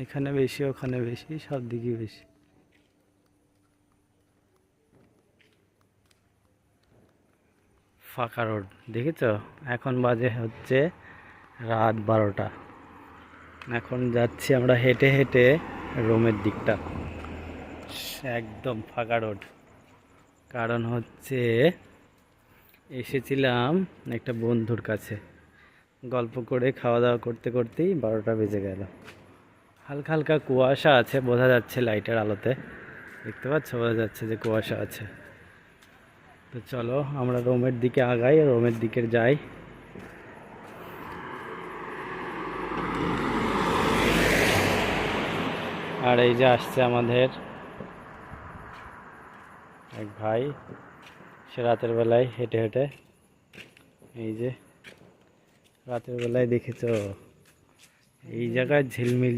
এখানে বেশি, ওখানে বেশি, সব দিকেই বেশি। ফাঁকা রোড দেখেছ? এখন বাজে হচ্ছে রাত 12টা। এখন যাচ্ছি আমরা হেঁটে হেঁটে রোমের দিকটা। একদম ফাঁকা রোড। কারণ হচ্ছে এসেছিলাম একটা বন্ধুর কাছে, গল্প করে খাওয়া দাওয়া করতে করতেই 12টা বেজে গেল। হালকা হালকা কুয়াশা আছে, বোঝা যাচ্ছে লাইটের আলোতে, দেখতে পাচ্ছ, বোঝা যাচ্ছে যে কুয়াশা আছে। তো চলো আমরা রোমের দিকে আগাই, রোমের দিকে যাই। আর এই যে আসছে আমাদের এক ভাই, সে রাতের বেলায় হেঁটে হেঁটে, এই যে রাতের বেলায় দেখেছো এই জায়গায় ঝিলমিল